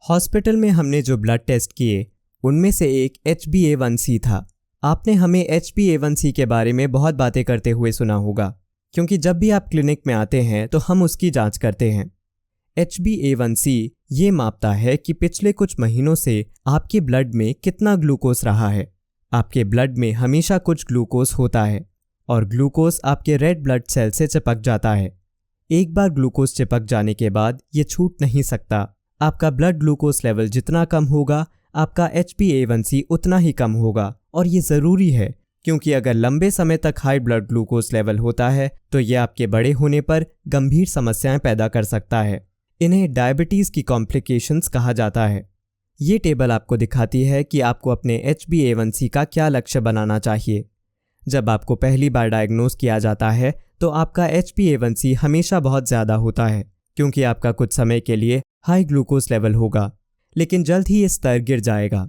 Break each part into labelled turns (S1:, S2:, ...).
S1: Hospital में हमने जो ब्लड टेस्ट किए उनमें से एक HbA1c था। आपने हमें HbA1c के बारे में बहुत बातें करते हुए सुना होगा, क्योंकि जब भी आप क्लिनिक में आते हैं तो हम उसकी जांच करते हैं। HbA1c ये मापता है कि पिछले कुछ महीनों से आपके ब्लड में कितना ग्लूकोज रहा है। आपके ब्लड में हमेशा कुछ ग्लूकोज होता है और ग्लूकोज आपके रेड ब्लड सेल से चिपक जाता है। एक बार ग्लूकोज चिपक जाने के बाद ये छूट नहीं सकता। आपका ब्लड ग्लूकोज लेवल जितना कम होगा, आपका HbA1c उतना ही कम होगा। और ये ज़रूरी है, क्योंकि अगर लंबे समय तक हाई ब्लड ग्लूकोज लेवल होता है तो ये आपके बड़े होने पर गंभीर समस्याएं पैदा कर सकता है। इन्हें डायबिटीज़ की कॉम्प्लिकेशंस कहा जाता है। ये टेबल आपको दिखाती है कि आपको अपने HbA1c का क्या लक्ष्य बनाना चाहिए। जब आपको पहली बार डायग्नोज किया जाता है तो आपका HbA1c हमेशा बहुत ज़्यादा होता है, क्योंकि आपका कुछ समय के लिए हाई ग्लूकोज लेवल होगा, लेकिन जल्द ही ये स्तर गिर जाएगा।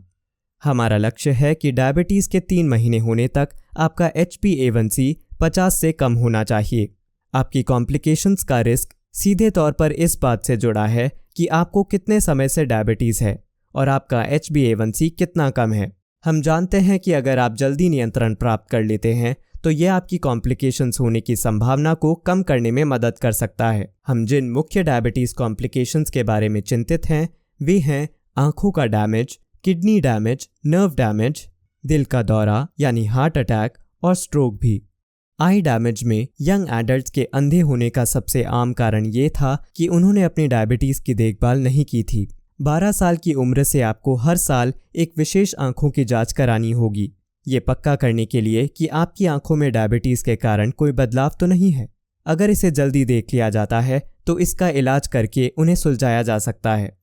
S1: हमारा लक्ष्य है कि डायबिटीज़ के 3 महीने होने तक आपका HbA1c 50 से कम होना चाहिए। आपकी कॉम्प्लिकेशंस का रिस्क सीधे तौर पर इस बात से जुड़ा है कि आपको कितने समय से डायबिटीज़ है और आपका HbA1c कितना कम है। हम जानते हैं कि अगर आप जल्दी नियंत्रण प्राप्त कर लेते हैं तो यह आपकी कॉम्प्लिकेशंस होने की संभावना को कम करने में मदद कर सकता है। हम जिन मुख्य डायबिटीज़ कॉम्प्लिकेशंस के बारे में चिंतित हैं वे हैं आंखों का damage, kidney damage, nerve damage, दिल का दौरा यानी हार्ट अटैक और स्ट्रोक भी। आई डैमेज में यंग एडल्ट्स के अंधे होने का सबसे आम कारण ये था कि उन्होंने अपनी डायबिटीज़ की देखभाल नहीं की थी। 12 साल की उम्र से आपको हर साल एक विशेष आंखों की जांच करानी होगी, ये पक्का करने के लिए कि आपकी आंखों में डायबिटीज़ के कारण कोई बदलाव तो नहीं है। अगर इसे जल्दी देख लिया जाता है तो इसका इलाज करके उन्हें सुलझाया जा सकता है।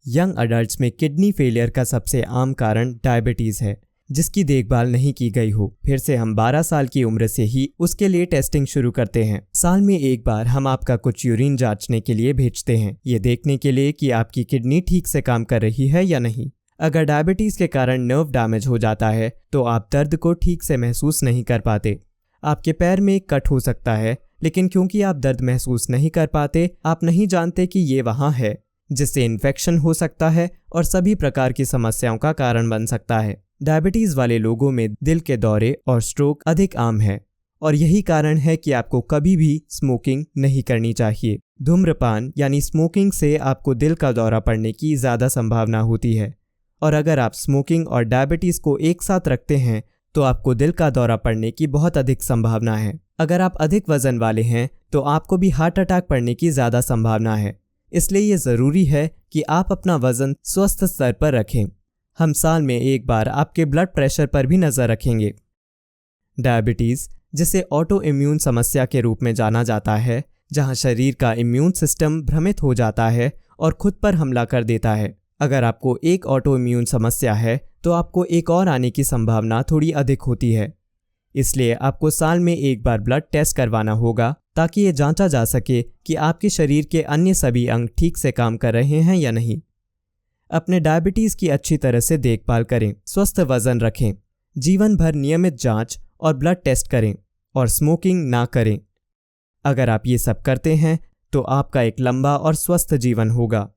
S1: यंग अडल्ट्स में किडनी फेलियर का सबसे आम कारण डायबिटीज़ है, जिसकी देखभाल नहीं की गई हो। फिर से हम 12 साल की उम्र से ही उसके लिए टेस्टिंग शुरू करते हैं। साल में एक बार हम आपका कुछ यूरिन जांचने के लिए भेजते हैं, ये देखने के लिए कि आपकी किडनी ठीक से काम कर रही है या नहीं। अगर डायबिटीज़ के कारण नर्व डैमेज हो जाता है तो आप दर्द को ठीक से महसूस नहीं कर पाते। आपके पैर में एक कट हो सकता है, लेकिन क्योंकि आप दर्द महसूस नहीं कर पाते, आप नहीं जानते कि ये वहाँ है, जिससे इन्फेक्शन हो सकता है और सभी प्रकार की समस्याओं का कारण बन सकता है। डायबिटीज़ वाले लोगों में दिल के दौरे और स्ट्रोक अधिक आम है और यही कारण है कि आपको कभी भी स्मोकिंग नहीं करनी चाहिए। धूम्रपान यानी स्मोकिंग से आपको दिल का दौरा पड़ने की ज़्यादा संभावना होती है, और अगर आप स्मोकिंग और डायबिटीज़ को एक साथ रखते हैं तो आपको दिल का दौरा पड़ने की बहुत अधिक संभावना है। अगर आप अधिक वजन वाले हैं तो आपको भी हार्ट अटैक पड़ने की ज़्यादा संभावना है। इसलिए ये ज़रूरी है कि आप अपना वज़न स्वस्थ स्तर पर रखें। हम साल में एक बार आपके ब्लड प्रेशर पर भी नज़र रखेंगे। डायबिटीज़, जिसे ऑटो इम्यून समस्या के रूप में जाना जाता है, जहां शरीर का इम्यून सिस्टम भ्रमित हो जाता है और खुद पर हमला कर देता है। अगर आपको एक ऑटो इम्यून समस्या है तो आपको एक और आने की संभावना थोड़ी अधिक होती है। इसलिए आपको साल में एक बार ब्लड टेस्ट करवाना होगा ताकि ये जांचा जा सके कि आपके शरीर के अन्य सभी अंग ठीक से काम कर रहे हैं या नहीं। अपने डायबिटीज़ की अच्छी तरह से देखभाल करें, स्वस्थ वजन रखें, जीवन भर नियमित जांच और ब्लड टेस्ट करें और स्मोकिंग ना करें। अगर आप ये सब करते हैं तो आपका एक लंबा और स्वस्थ जीवन होगा।